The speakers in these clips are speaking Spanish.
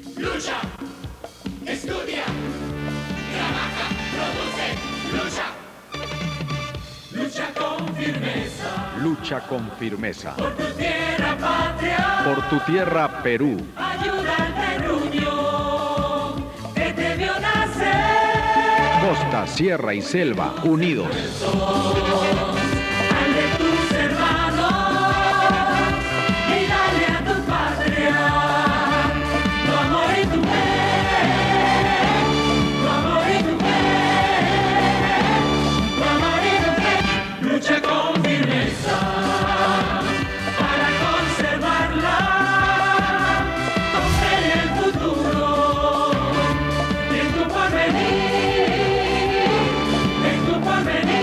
Lucha, estudia, trabaja, produce, lucha. Lucha con firmeza. Lucha con firmeza. Por tu tierra patria. Por tu tierra Perú. Ayuda al terruño que te vio nacer. Costa, sierra y selva, unidos. Al de tus hermanos y dale a tu patria tu amor y tu fe, tu amor y tu fe, tu amor y tu fe. Lucha con firmeza para conservarla, con fe en el futuro y en tu porvenir, en tu porvenir.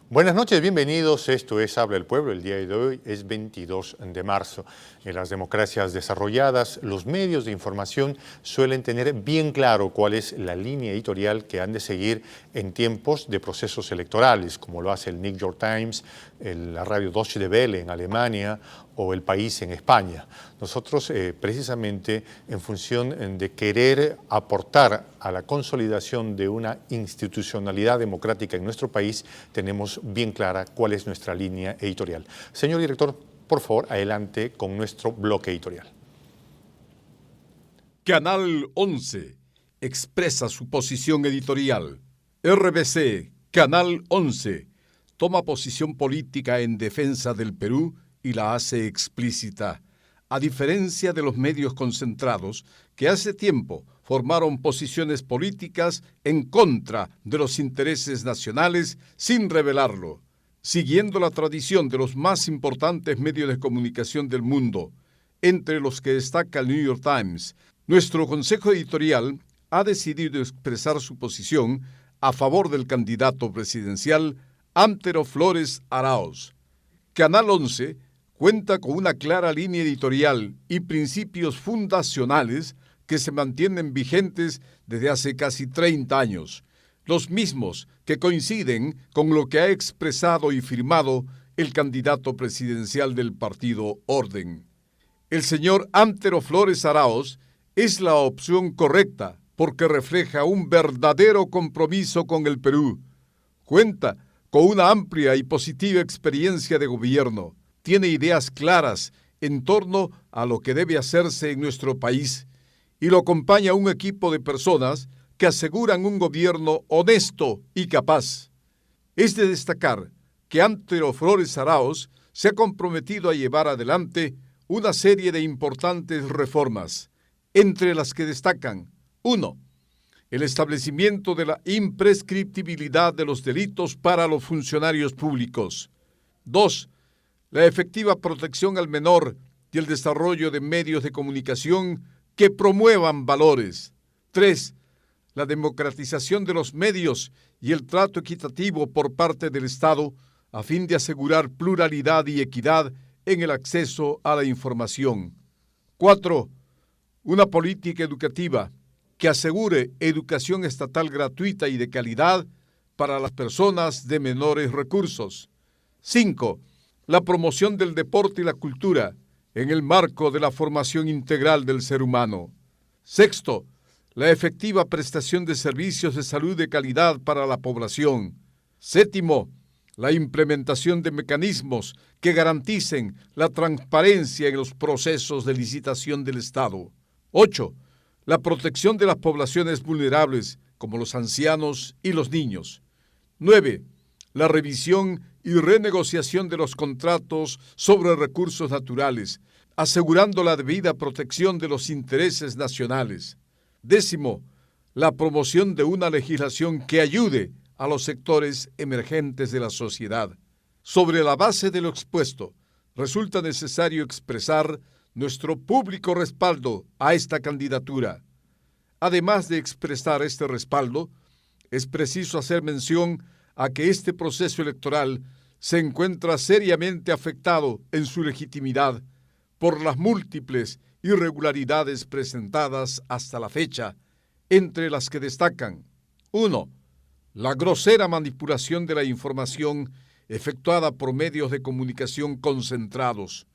Buenas noches, bienvenidos. Esto es Habla el Pueblo. El día de hoy es 22 de marzo. En las democracias desarrolladas, los medios de información suelen tener bien claro cuál es la línea editorial que han de seguir en tiempos de procesos electorales, como lo hace el New York Times, la radio Deutsche Welle en Alemania o El País en España. Nosotros, precisamente en función de querer aportar a la consolidación de una institucionalidad democrática en nuestro país, tenemos bien clara cuál es nuestra línea editorial. Señor director, por favor, adelante con nuestro bloque editorial. Canal 11 expresa su posición editorial. RBC, Canal 11, toma posición política en defensa del Perú y la hace explícita, a diferencia de los medios concentrados que hace tiempo formaron posiciones políticas en contra de los intereses nacionales sin revelarlo. Siguiendo la tradición de los más importantes medios de comunicación del mundo, entre los que destaca el New York Times, nuestro consejo editorial ha decidido expresar su posición a favor del candidato presidencial Antero Flores Arauz. Canal 11 cuenta con una clara línea editorial y principios fundacionales que se mantienen vigentes desde hace casi 30 años, los mismos que coinciden con lo que ha expresado y firmado el candidato presidencial del partido Orden. El señor Antero Flores Arauz es la opción correcta porque refleja un verdadero compromiso con el Perú. Cuenta con una amplia y positiva experiencia de gobierno. Tiene ideas claras en torno a lo que debe hacerse en nuestro país y lo acompaña un equipo de personas que aseguran un gobierno honesto y capaz. Es de destacar que Antero Flores Arauz se ha comprometido a llevar adelante una serie de importantes reformas, entre las que destacan: 1. El establecimiento de la imprescriptibilidad de los delitos para los funcionarios públicos. 2. La efectiva protección al menor y el desarrollo de medios de comunicación que promuevan valores. 3. La democratización de los medios y el trato equitativo por parte del Estado a fin de asegurar pluralidad y equidad en el acceso a la información. 4. Una política educativa que asegure educación estatal gratuita y de calidad para las personas de menores recursos. 5. La promoción del deporte y la cultura en el marco de la formación integral del ser humano. 6. La efectiva prestación de servicios de salud de calidad para la población. 7. La implementación de mecanismos que garanticen la transparencia en los procesos de licitación del Estado. 8. La protección de las poblaciones vulnerables, como los ancianos y los niños. 9. La revisión y renegociación de los contratos sobre recursos naturales, asegurando la debida protección de los intereses nacionales. 10. La promoción de una legislación que ayude a los sectores emergentes de la sociedad. Sobre la base de lo expuesto, resulta necesario expresar nuestro público respaldo a esta candidatura. Además de expresar este respaldo, es preciso hacer mención a que este proceso electoral se encuentra seriamente afectado en su legitimidad por las múltiples irregularidades presentadas hasta la fecha, entre las que destacan: 1. La grosera manipulación de la información efectuada por medios de comunicación concentrados.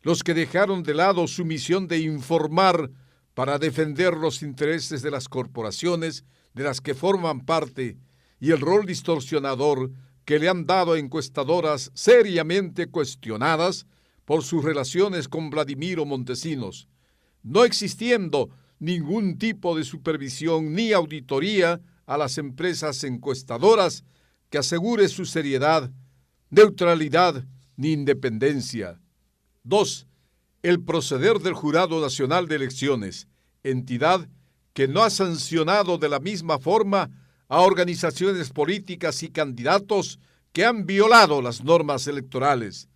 los que dejaron de lado su misión de informar para defender los intereses de las corporaciones de las que forman parte y el rol distorsionador que le han dado a encuestadoras seriamente cuestionadas por sus relaciones con Vladimiro Montesinos, no existiendo ningún tipo de supervisión ni auditoría a las empresas encuestadoras que asegure su seriedad, neutralidad ni independencia. 2. El proceder del Jurado Nacional de Elecciones, entidad que no ha sancionado de la misma forma a organizaciones políticas y candidatos que han violado las normas electorales.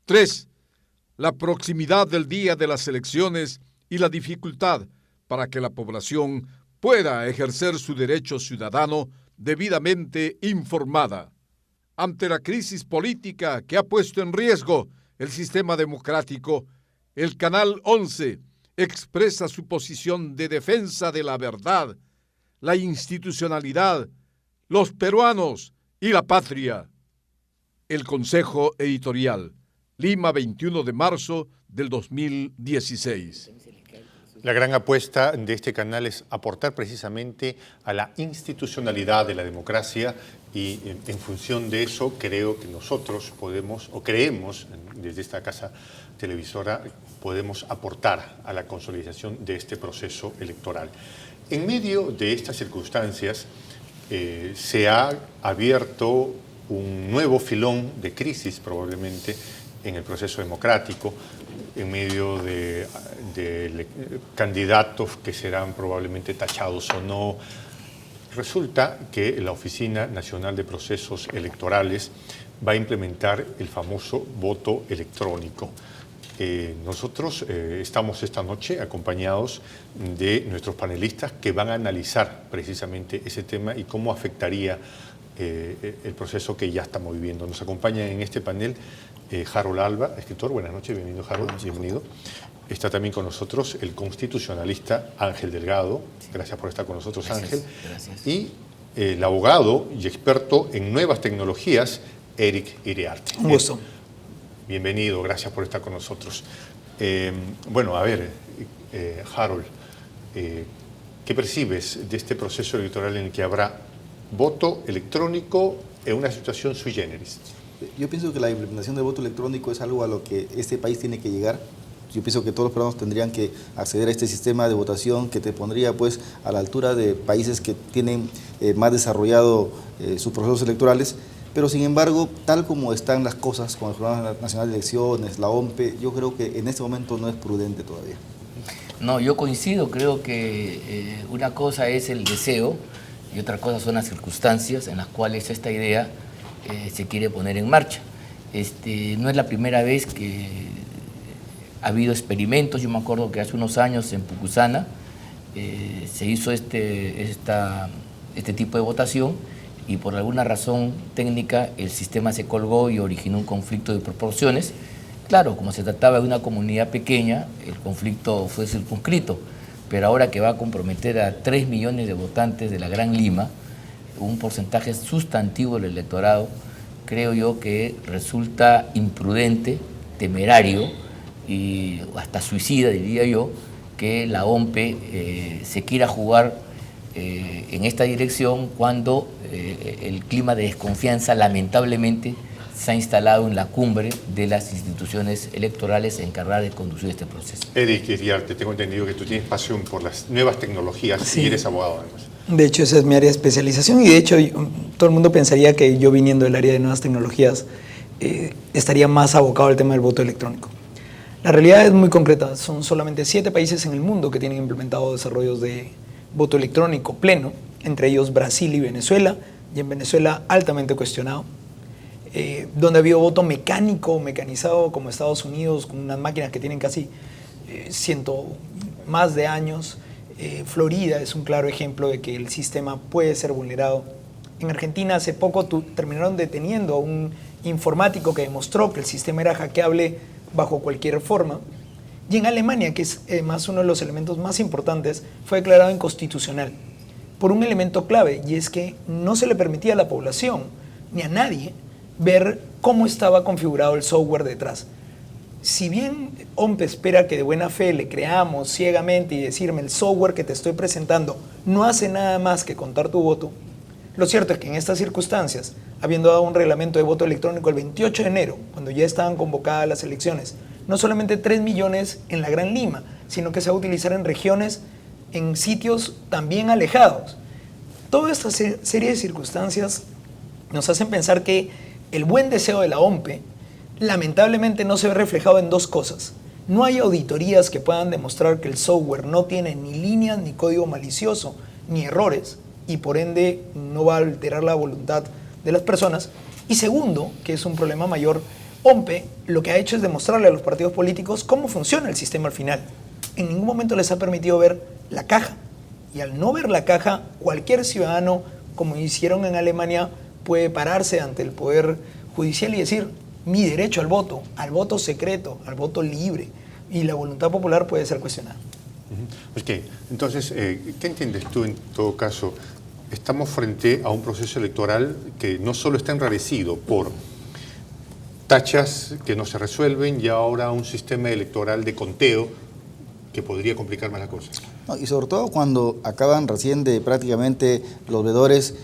3. La proximidad del día de las elecciones y la dificultad para que la población pueda ejercer su derecho ciudadano debidamente informada. Ante la crisis política que ha puesto en riesgo el sistema democrático, el Canal 11 expresa su posición de defensa de la verdad, la institucionalidad, los peruanos y la patria. El Consejo Editorial, Lima, 21 de marzo del 2016. La gran apuesta de este canal es aportar precisamente a la institucionalidad de la democracia y en función de eso creo que nosotros podemos, o creemos desde esta casa televisora, podemos aportar a la consolidación de este proceso electoral. En medio de estas circunstancias se ha abierto un nuevo filón de crisis probablemente en el proceso democrático, en medio de candidatos que serán probablemente tachados o no. Resulta que la Oficina Nacional de Procesos Electorales va a implementar el famoso voto electrónico. Nosotros estamos esta noche acompañados de nuestros panelistas que van a analizar precisamente ese tema y cómo afectaría el proceso que ya estamos viviendo. Nos acompaña en este panel Harold Alba, escritor. Buenas noches, bienvenido Harold, bienvenido. Está también con nosotros el constitucionalista Ángel Delgado. Gracias por estar con nosotros, gracias, Ángel. Gracias. Y el abogado y experto en nuevas tecnologías, Eric Iriarte. Un gusto. Bienvenido, gracias por estar con nosotros. Bueno, a ver, Harold, ¿qué percibes de este proceso electoral en el que habrá voto electrónico en una situación sui generis? Yo pienso que la implementación del voto electrónico es algo a lo que este país tiene que llegar. Yo pienso que todos los peruanos tendrían que acceder a este sistema de votación que te pondría pues a la altura de países que tienen más desarrollado sus procesos electorales. Pero sin embargo, tal como están las cosas con el Jurado Nacional de Elecciones, la OMPE, yo creo que en este momento no es prudente todavía. No, yo coincido, creo que una cosa es el deseo y otra cosa son las circunstancias en las cuales esta idea se quiere poner en marcha. No es la primera vez que ha habido experimentos. Yo me acuerdo que hace unos años en Pucusana se hizo este tipo de votación y por alguna razón técnica el sistema se colgó y originó un conflicto de proporciones. Claro, como se trataba de una comunidad pequeña, el conflicto fue circunscrito, pero ahora que va a comprometer a 3 millones de votantes de la Gran Lima, un porcentaje sustantivo del electorado, creo yo que resulta imprudente, temerario y hasta suicida, diría yo, que la OMPE se quiera jugar en esta dirección cuando el clima de desconfianza lamentablemente se ha instalado en la cumbre de las instituciones electorales encargadas de conducir este proceso. Eric Iriarte, tengo entendido que tú tienes pasión por las nuevas tecnologías, sí, y eres abogado además. De hecho, esa es mi área de especialización y de hecho todo el mundo pensaría que yo viniendo del área de nuevas tecnologías estaría más abocado al tema del voto electrónico. La realidad es muy concreta, son solamente 7 países en el mundo que tienen implementado desarrollos de voto electrónico pleno, entre ellos Brasil y Venezuela, y en Venezuela altamente cuestionado, donde ha habido voto mecánico, mecanizado, como Estados Unidos, con unas máquinas que tienen casi más de años. Florida es un claro ejemplo de que el sistema puede ser vulnerado. En Argentina hace poco terminaron deteniendo a un informático que demostró que el sistema era hackeable bajo cualquier forma. Y en Alemania, que es más uno de los elementos más importantes, fue declarado inconstitucional por un elemento clave, y es que no se le permitía a la población ni a nadie ver cómo estaba configurado el software detrás. si bien OMPE espera que de buena fe le creamos ciegamente y decirme el software que te estoy presentando no hace nada más que contar tu voto, lo cierto es que en estas circunstancias, habiendo dado un reglamento de voto electrónico el 28 de enero, cuando ya estaban convocadas las elecciones, no solamente 3 millones en la Gran Lima, sino que se va a utilizar en regiones, en sitios también alejados. Toda esta serie de circunstancias nos hacen pensar que el buen deseo de la OMPE lamentablemente no se ve reflejado en dos cosas. No hay auditorías que puedan demostrar que el software no tiene ni líneas, ni código malicioso, ni errores, y por ende no va a alterar la voluntad de las personas. Y segundo, que es un problema mayor, OMPE lo que ha hecho es demostrarle a los partidos políticos cómo funciona el sistema al final. En ningún momento les ha permitido ver la caja. Y al no ver la caja, cualquier ciudadano, como hicieron en Alemania, puede pararse ante el Poder Judicial y decir: mi derecho al voto secreto, al voto libre, y la voluntad popular puede ser cuestionada. Ok, entonces, ¿qué entiendes tú en todo caso? Estamos frente a un proceso electoral que no solo está enrarecido por tachas que no se resuelven y ahora un sistema electoral de conteo que podría complicar más la cosa. No, y sobre todo cuando acaban recién de prácticamente los veedores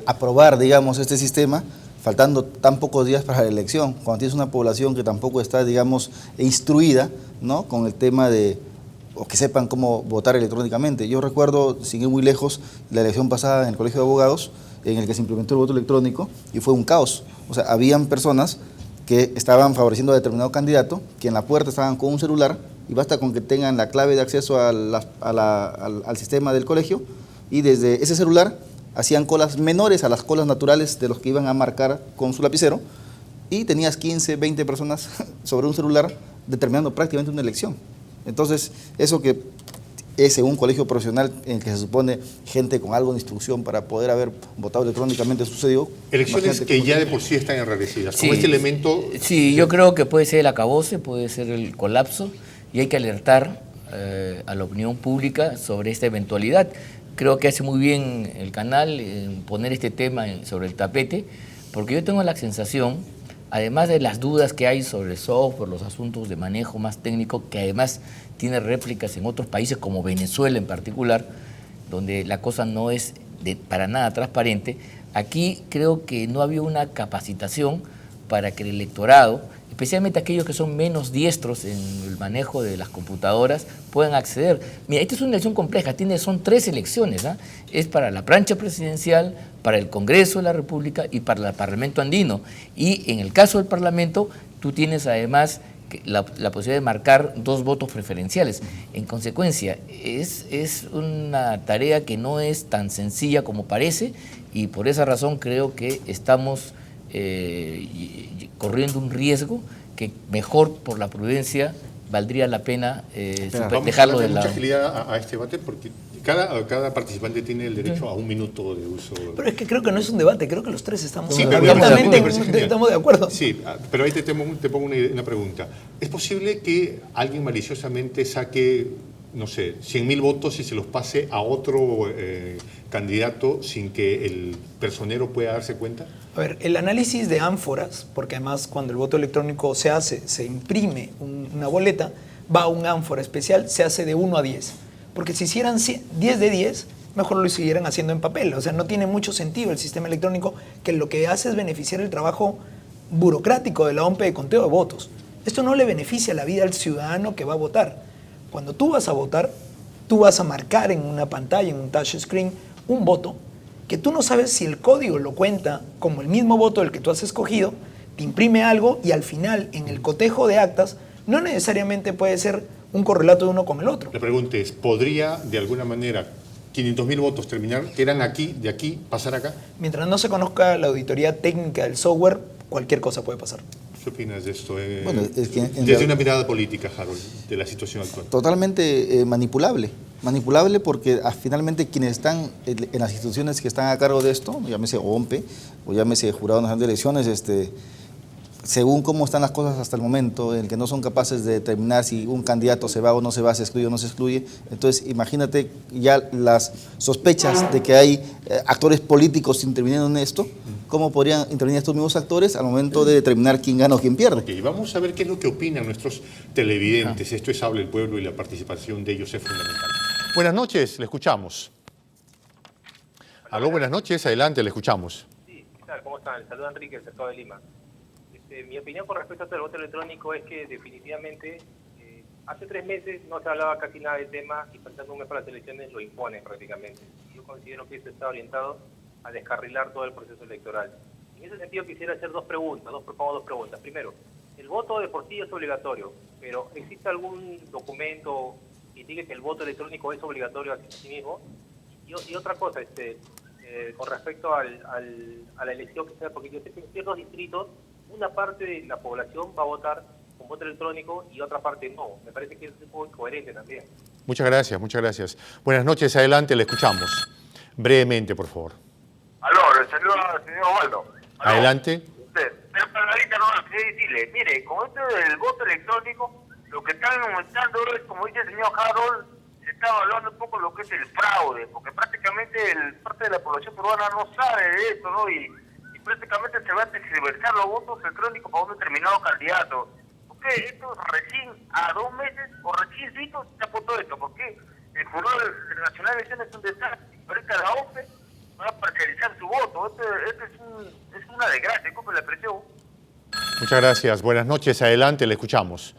aprobar, digamos, este sistema, faltando tan pocos días para la elección, cuando tienes una población que tampoco está, digamos, instruida, ¿no?, con el tema de, o que sepan cómo votar electrónicamente. Yo recuerdo, sin ir muy lejos, la elección pasada en el Colegio de Abogados, en el que se implementó el voto electrónico, y fue un caos. O sea, habían personas que estaban favoreciendo a determinado candidato, que en la puerta estaban con un celular, y basta con que tengan la clave de acceso al sistema del colegio, y desde ese celular hacían colas menores a las colas naturales de los que iban a marcar con su lapicero, y tenías 15, 20 personas sobre un celular determinando prácticamente una elección. Entonces, eso que es un colegio profesional en el que se supone gente con algo de instrucción para poder haber votado electrónicamente sucedió. Elecciones que ya de por sí están enrarecidas. Como este elemento... Sí, yo creo que puede ser el acabose, puede ser el colapso, y hay que alertar a la opinión pública sobre esta eventualidad. Creo que hace muy bien el canal en poner este tema sobre el tapete, porque yo tengo la sensación, además de las dudas que hay sobre el software, los asuntos de manejo más técnico, que además tiene réplicas en otros países como Venezuela en particular, donde la cosa no es para nada transparente, aquí creo que no había una capacitación para que el electorado, especialmente aquellos que son menos diestros en el manejo de las computadoras, puedan acceder. Mira, esta es una elección compleja, son 3 elecciones, ¿eh? Es para la plancha presidencial, para el Congreso de la República y para el Parlamento andino. Y en el caso del Parlamento, tú tienes además la posibilidad de marcar 2 votos preferenciales. En consecuencia, es una tarea que no es tan sencilla como parece, y por esa razón creo que estamos corriendo un riesgo que mejor por la prudencia valdría la pena dejarlo de lado. Mucha agilidad a este debate porque cada participante tiene el derecho a 1 minuto de uso. Pero es que creo que no es un debate, creo que los 3 estamos estamos de acuerdo. Sí, pero ahí te pongo una pregunta. ¿Es posible que alguien maliciosamente saque, no sé, 100.000 votos y se los pase a otro candidato sin que el personero pueda darse cuenta? A ver, el análisis de ánforas, porque además cuando el voto electrónico se hace, se imprime una boleta, va a un ánfora especial, se hace de 1 a 10. Porque si hicieran 10 de 10, mejor lo siguieran haciendo en papel. O sea, no tiene mucho sentido el sistema electrónico, que lo que hace es beneficiar el trabajo burocrático de la OMPE de conteo de votos. Esto no le beneficia la vida al ciudadano que va a votar. Cuando tú vas a votar, tú vas a marcar en una pantalla, en un touchscreen, un voto que tú no sabes si el código lo cuenta como el mismo voto del que tú has escogido, te imprime algo y al final, en el cotejo de actas, no necesariamente puede ser un correlato de uno con el otro. La pregunta es, ¿podría de alguna manera 500.000 votos terminar, que eran aquí, de aquí, pasar acá? Mientras no se conozca la auditoría técnica del software, cualquier cosa puede pasar. ¿Qué opinas de esto? Bueno, es que desde una mirada política, Harold, de la situación actual. Totalmente manipulable porque finalmente quienes están en las instituciones que están a cargo de esto, llámese OMPE o llámese Jurado Nacional de Elecciones, según cómo están las cosas hasta el momento, en el que no son capaces de determinar si un candidato se va o no se va, se excluye o no se excluye. Entonces, imagínate ya las sospechas de que hay actores políticos interviniendo en esto, cómo podrían intervenir estos mismos actores al momento de determinar quién gana o quién pierde. Ok, vamos a ver qué es lo que opinan nuestros televidentes. Esto es Habla el Pueblo y la participación de ellos es fundamental. Buenas noches, le escuchamos. Aló, buenas noches, adelante, le escuchamos. Sí, ¿qué tal? ¿Cómo están? Saluda Enrique, del Cercado de Lima. Mi opinión con respecto al voto electrónico es que definitivamente hace 3 meses no se hablaba casi nada del tema y faltando un mes para las elecciones lo imponen prácticamente. Yo considero que esto está orientado a descarrilar todo el proceso electoral. En ese sentido quisiera hacer propongo dos preguntas. Primero, el voto de por sí es obligatorio, pero ¿existe algún documento que indique que el voto electrónico es obligatorio a sí mismo? Y otra cosa, con respecto a la elección que sea, porque yo sé que en ciertos distritos una parte de la población va a votar con voto electrónico y otra parte no. Me parece que es un poco incoherente también. Muchas gracias, muchas gracias. Buenas noches, adelante, le escuchamos. Brevemente, por favor. Aló, le saludo al señor Osvaldo. Aló. Adelante. Pero para ahorita no, quería decirle, mire, con esto del voto electrónico, lo que están aumentando es, como dice el señor Harold, se está evaluando un poco lo que es el fraude, porque prácticamente parte de la población peruana no sabe de esto, ¿no? Y prácticamente se va a tergiversar los votos electrónicos para un determinado candidato. ¿Por qué esto recién a 2 meses o recién se está todo esto? Porque el Jurado Nacional de Elecciones es un desastre. Ahorita la OPE va a parcializar su voto. Esto es una desgracia, disculpe la expresión. Muchas gracias. Buenas noches, adelante, le escuchamos.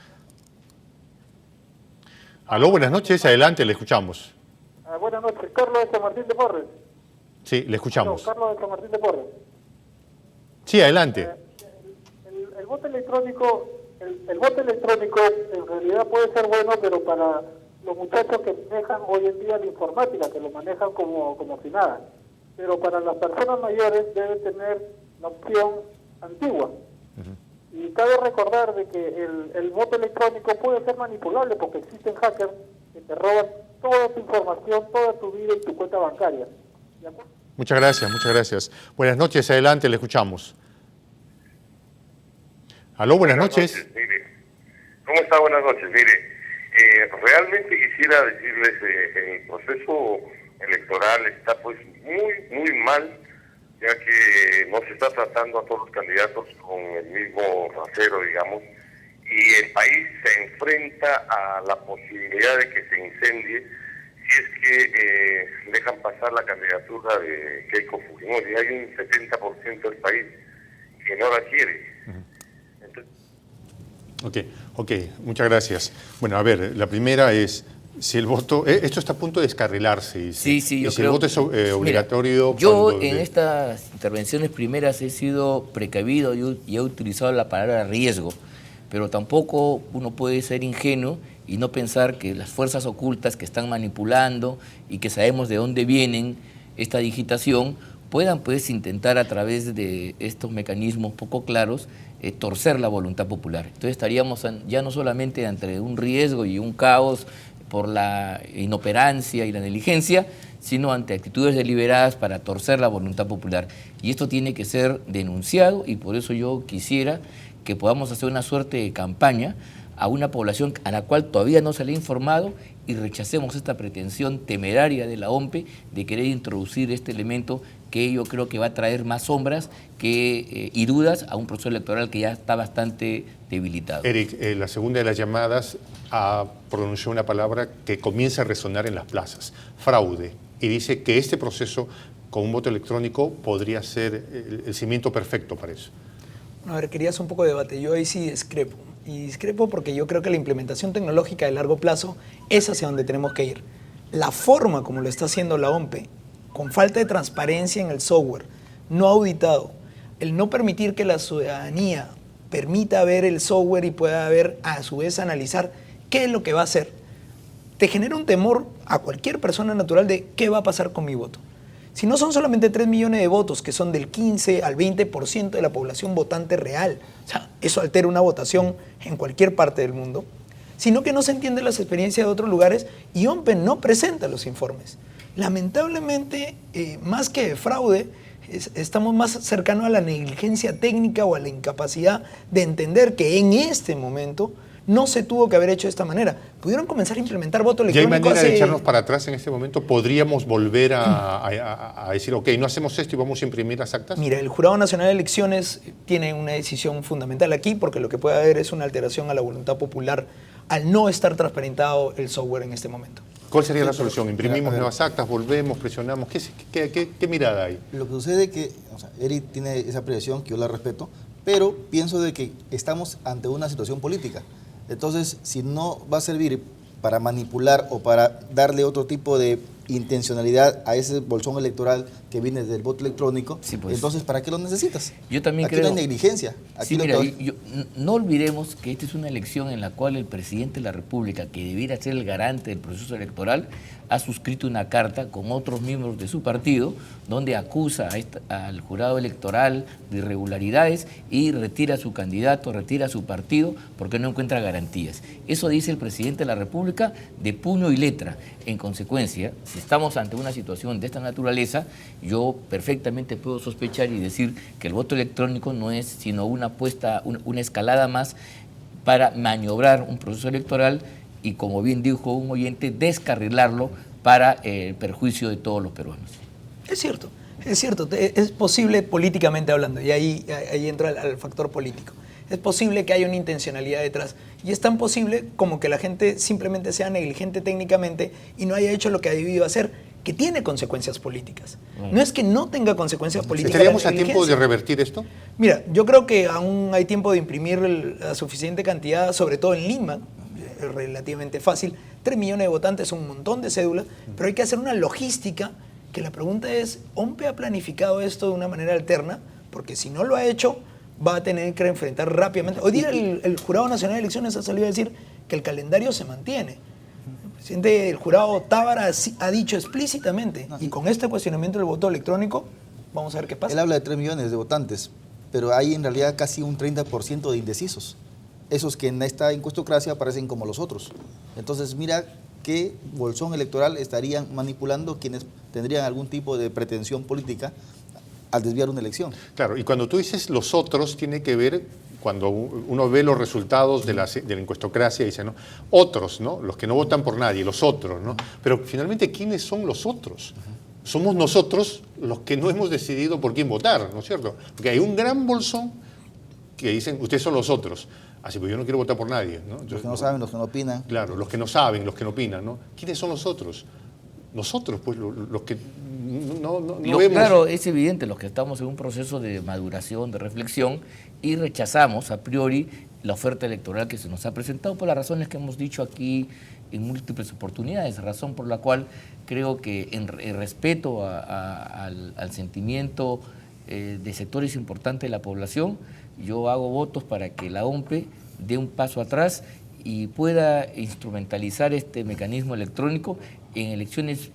Aló, buenas noches, adelante, le escuchamos. Buenas noches, Carlos de San Martín de Porres. Sí, le escuchamos. Carlos de San Martín de Porres. Sí, adelante. El voto electrónico, el voto electrónico en realidad puede ser bueno, pero para los muchachos que manejan hoy en día la informática, que lo manejan como si nada. Pero para las personas mayores debe tener la opción antigua. Y cabe recordar de que el voto electrónico puede ser manipulable porque existen hackers que te roban toda tu información, toda tu vida y tu cuenta bancaria. ¿De acuerdo? Muchas gracias, muchas gracias. Buenas noches, adelante, le escuchamos. Aló, buenas noches. Mire, ¿cómo está? Buenas noches. Mire, realmente quisiera decirles el proceso electoral está pues muy mal, ya que no se está tratando a todos los candidatos con el mismo rasero, digamos, y el país se enfrenta a la posibilidad de que se incendie si es que dejan pasar la candidatura de Keiko Fujimori. Hay un 70% del país que no la quiere. Entonces... Ok, muchas gracias. Bueno, a ver, la primera es, si el voto, esto está a punto de descarrilarse. Sí, yo si creo, el voto es obligatorio... Mira, yo en estas intervenciones primeras he sido precavido y he utilizado la palabra riesgo, pero tampoco uno puede ser ingenuo y no pensar que las fuerzas ocultas que están manipulando y que sabemos de dónde vienen esta digitación puedan pues intentar a través de estos mecanismos poco claros torcer la voluntad popular. Entonces estaríamos ya no solamente ante un riesgo y un caos por la inoperancia y la negligencia, sino ante actitudes deliberadas para torcer la voluntad popular. Y esto tiene que ser denunciado y por eso yo quisiera que podamos hacer una suerte de campaña a una población a la cual todavía no se le ha informado y rechacemos esta pretensión temeraria de la OMPE de querer introducir este elemento que yo creo que va a traer más sombras y dudas a un proceso electoral que ya está bastante debilitado. Eric, la segunda de las llamadas pronunció una palabra que comienza a resonar en las plazas, fraude, y dice que este proceso con un voto electrónico podría ser el cimiento perfecto para eso. A ver, quería hacer un poco de debate. Yo ahí sí discrepo. Y discrepo porque yo creo que la implementación tecnológica de largo plazo es hacia donde tenemos que ir. La forma como lo está haciendo la OMPE, con falta de transparencia en el software, no auditado, el no permitir que la ciudadanía permita ver el software y pueda ver, a su vez, analizar qué es lo que va a hacer, te genera un temor a cualquier persona natural de qué va a pasar con mi voto. Si no son solamente 3 millones de votos, que son del 15 al 20% de la población votante real, o sea, eso altera una votación en cualquier parte del mundo, sino que no se entienden las experiencias de otros lugares y OMPE no presenta los informes. Lamentablemente, más que de fraude, estamos más cercanos a la negligencia técnica o a la incapacidad de entender que en este momento no se tuvo que haber hecho de esta manera. Pudieron comenzar a implementar voto ¿Ya hay electrónico manera de echarnos para atrás en este momento? ¿Podríamos volver a decir, ok, no hacemos esto y vamos a imprimir las actas? Mira, el Jurado Nacional de Elecciones tiene una decisión fundamental aquí, porque lo que puede haber es una alteración a la voluntad popular al no estar transparentado el software en este momento. ¿Cuál sería la solución? ¿Imprimimos nuevas actas, volvemos, presionamos? ¿Qué mirada hay? Lo que sucede es que, Eric tiene esa apreciación que yo la respeto, pero pienso de que estamos ante una situación política. Entonces, si no va a servir para manipular o para darle otro tipo de intencionalidad a ese bolsón electoral que viene del voto electrónico, Sí, pues. entonces ¿para qué lo necesitas? Yo también Aquí creo... no hay negligencia. Aquí Sí, lo mira, que- no olvidemos que esta es una elección en la cual el presidente de la República, que debiera ser el garante del proceso electoral, ha suscrito una carta con otros miembros de su partido donde acusa al jurado electoral de irregularidades y retira a su candidato, retira a su partido porque no encuentra garantías. Eso dice el presidente de la República de puño y letra. En consecuencia, si estamos ante una situación de esta naturaleza, yo perfectamente puedo sospechar y decir que el voto electrónico no es sino una escalada más para maniobrar un proceso electoral y, como bien dijo un oyente, descarrilarlo para el perjuicio de todos los peruanos. Es cierto, es posible políticamente hablando, y ahí entra el factor político. Es posible que haya una intencionalidad detrás, y es tan posible como que la gente simplemente sea negligente técnicamente y no haya hecho lo que ha debido hacer, que tiene consecuencias políticas. No es que no tenga consecuencias políticas. ¿Estaríamos la a tiempo de negligencia. revertir esto? Mira, yo creo que aún hay tiempo de imprimir la suficiente cantidad, sobre todo en Lima, es relativamente fácil. 3 millones de votantes son un montón de cédulas, pero hay que hacer una logística, que la pregunta es, ¿OMPE ha planificado esto de una manera alterna? Porque si no lo ha hecho, va a tener que enfrentar rápidamente. Hoy día el Jurado Nacional de Elecciones ha salido a decir que el calendario se mantiene. El presidente del jurado Tábara ha dicho explícitamente, y con este cuestionamiento del voto electrónico, vamos a ver qué pasa. Él habla de 3 millones de votantes, pero hay en realidad casi un 30% de indecisos. Esos que en esta encuestocracia aparecen como los otros. Entonces, mira qué bolsón electoral estarían manipulando quienes tendrían algún tipo de pretensión política al desviar una elección. Claro, y cuando tú dices los otros, tiene que ver cuando uno ve los resultados de la encuestocracia y dice, ¿no? Otros, ¿no? Los que no votan por nadie, los otros, ¿no? Pero finalmente, ¿quiénes son los otros? Somos nosotros los que no hemos decidido por quién votar, ¿no es cierto? Porque hay un gran bolsón que dicen, ustedes son los otros. Así, pues yo no quiero votar por nadie, ¿no? Los que no saben, los que no opinan. Claro, los que no saben, los que no opinan, ¿no? ¿Quiénes son los otros? Nosotros, pues, los que no vemos. Claro, es evidente, los que estamos en un proceso de maduración, de reflexión, y rechazamos a priori la oferta electoral que se nos ha presentado por las razones que hemos dicho aquí en múltiples oportunidades, razón por la cual creo que en respeto al sentimiento de sectores importantes de la población, yo hago votos para que la OMPE dé un paso atrás y pueda instrumentalizar este mecanismo electrónico en elecciones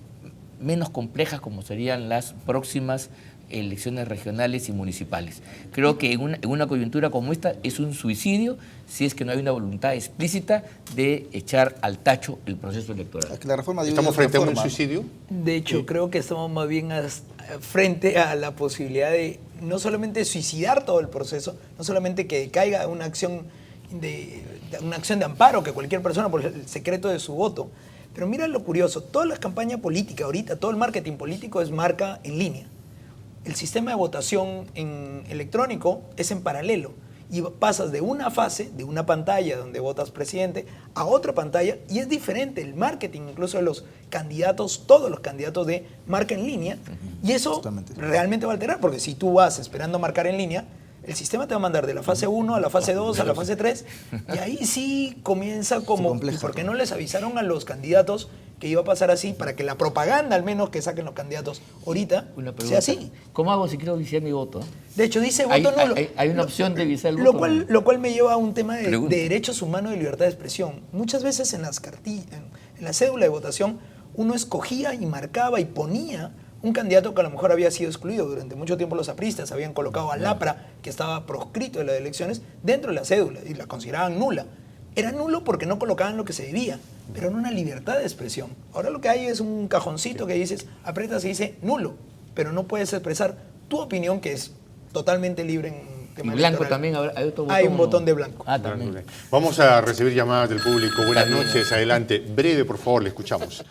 menos complejas como serían las próximas elecciones regionales y municipales. Creo que en una coyuntura como esta es un suicidio si es que no hay una voluntad explícita de echar al tacho el proceso electoral. La reforma ¿Estamos frente a un suicidio? De hecho, creo que estamos más bien frente a la posibilidad de no solamente suicidar todo el proceso, no solamente que caiga una acción de amparo que cualquier persona por el secreto de su voto. Pero mira lo curioso, toda la campaña política ahorita, todo el marketing político es marca en línea. El sistema de votación electrónico es en paralelo y pasas de una fase, de una pantalla donde votas presidente, a otra pantalla, y es diferente el marketing incluso de los candidatos, todos los candidatos de marca en línea, y eso realmente va a alterar, porque si tú vas esperando marcar en línea, el sistema te va a mandar de la fase 1 a la fase 2, a la fase 3, y ahí sí comienza como, ¿y por qué no les avisaron a los candidatos que iba a pasar así, para que la propaganda al menos que saquen los candidatos ahorita sea así? ¿Cómo hago si quiero viciar mi voto? De hecho, dice voto nulo. Hay una opción de viciar el voto. Lo cual me lleva a un tema de derechos humanos y libertad de expresión. Muchas veces en la cédula de votación, uno escogía y marcaba y ponía un candidato que a lo mejor había sido excluido. Durante mucho tiempo los apristas habían colocado a Lapra, que estaba proscrito de las elecciones, dentro de la cédula y la consideraban nula. Era nulo porque no colocaban lo que se debía, pero no una libertad de expresión. Ahora lo que hay es un cajoncito que dices, aprietas y dice nulo, pero no puedes expresar tu opinión, que es totalmente libre Y blanco también, hay otro botón. Hay un botón de blanco. Ah, también. Vamos a recibir llamadas del público. Buenas También. noches, adelante. Breve, por favor, le escuchamos.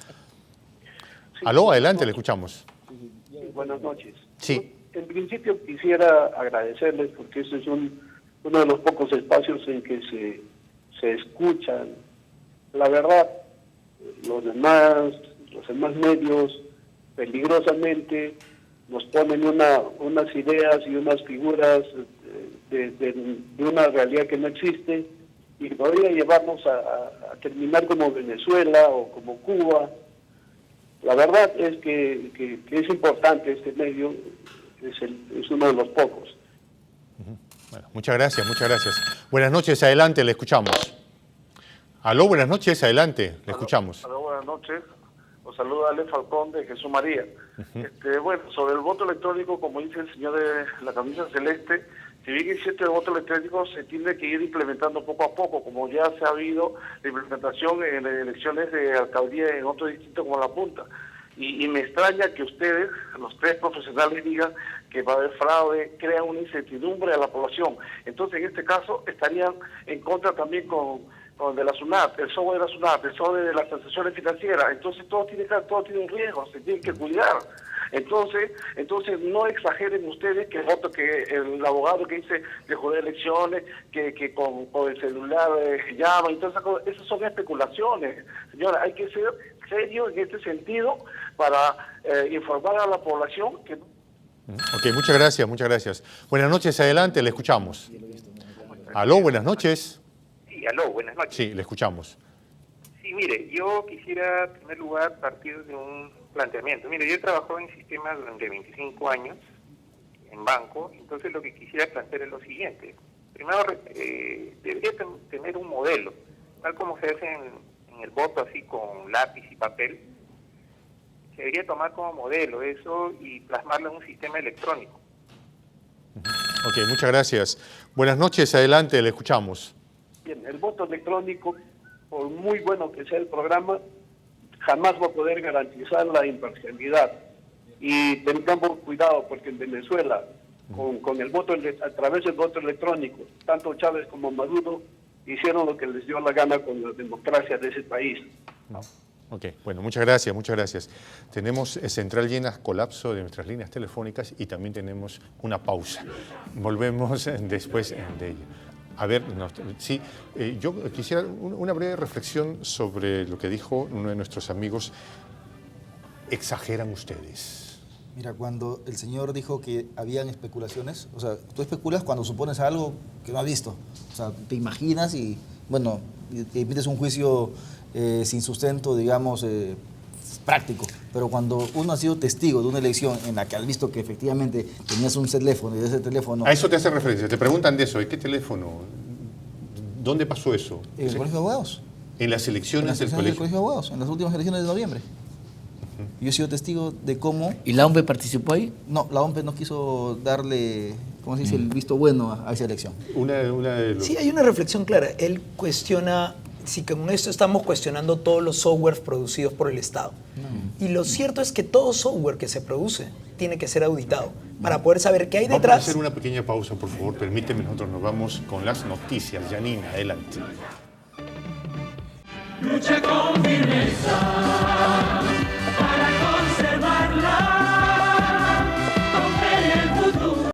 Aló, adelante, le escuchamos. Buenas noches. Sí. En principio quisiera agradecerles porque este es uno de los pocos espacios en que se escuchan la verdad. Los demás medios peligrosamente nos ponen unas ideas y unas figuras de una realidad que no existe y podría llevarnos a terminar como Venezuela o como Cuba. La verdad es que es importante este medio, es uno de los pocos. Bueno, muchas gracias, muchas gracias. Buenas noches, adelante, le escuchamos. Aló, buenas noches, adelante, le escuchamos. Aló, buenas noches. Os saluda Ale Falcón de Jesús María. Bueno, sobre el voto electrónico, como dice el señor de la camisa celeste, si bien es cierto el voto electrónico se tiene que ir implementando poco a poco, como ya se ha habido la implementación en elecciones de alcaldía en otros distritos como La Punta. Y me extraña que ustedes, los tres profesionales, digan que va a haber fraude, crean una incertidumbre a la población. Entonces, en este caso, estarían en contra también con de la SUNAT, el software de la SUNAT, el software de las transacciones financieras. Entonces, todo tiene un riesgo, se tiene que cuidar. Entonces no exageren ustedes que el abogado que dice que joder elecciones, que con el celular llama, entonces esas son especulaciones. Señora, hay que ser serio en este sentido para informar a la población que... Ok, muchas gracias, muchas gracias. Buenas noches, adelante, le escuchamos. Aló, buenas noches. Sí, aló, buenas noches. Sí, le escuchamos. Sí, mire, yo quisiera en primer lugar partir de un planteamiento. Mire, yo he trabajado en sistemas durante 25 años, en banco, entonces lo que quisiera plantear es lo siguiente. Primero, debería tener un modelo, tal como se hace en el voto así con lápiz y papel. Se debería tomar como modelo eso y plasmarlo en un sistema electrónico. Ok, muchas gracias. Buenas noches, adelante, le escuchamos. Bien, el voto electrónico, por muy bueno que sea el programa, jamás va a poder garantizar la imparcialidad. Y tengamos cuidado, porque en Venezuela, con el voto a través del voto electrónico, tanto Chávez como Maduro hicieron lo que les dio la gana con la democracia de ese país. Ok, bueno, muchas gracias, muchas gracias. Tenemos central llena, colapso de nuestras líneas telefónicas y también tenemos una pausa. Volvemos después de ella. A ver, yo quisiera una breve reflexión sobre lo que dijo uno de nuestros amigos. ¿Exageran ustedes? Mira, cuando el señor dijo que habían especulaciones, o sea, tú especulas cuando supones algo que no has visto. O sea, te imaginas y, bueno, emites un juicio sin sustento, digamos, práctico. Pero cuando uno ha sido testigo de una elección en la que has visto que efectivamente tenías un teléfono y de ese teléfono... A eso te hace referencia. Te preguntan de eso. ¿De qué teléfono? ¿Dónde pasó eso? En el Colegio de Abogados. En las elecciones del Colegio de Abogados, en las últimas elecciones de noviembre. Yo he sido testigo de cómo... ¿Y la OMP participó ahí? No, la OMP no quiso darle, ¿cómo se dice?, el visto bueno a esa elección. Sí, hay una reflexión clara. Él cuestiona, si con esto estamos cuestionando todos los softwares producidos por el Estado. Y lo cierto es que todo software que se produce tiene que ser auditado para poder saber qué hay detrás. Vamos a hacer una pequeña pausa, por favor. Permíteme, nosotros nos vamos con las noticias. Janina, adelante. Lucha con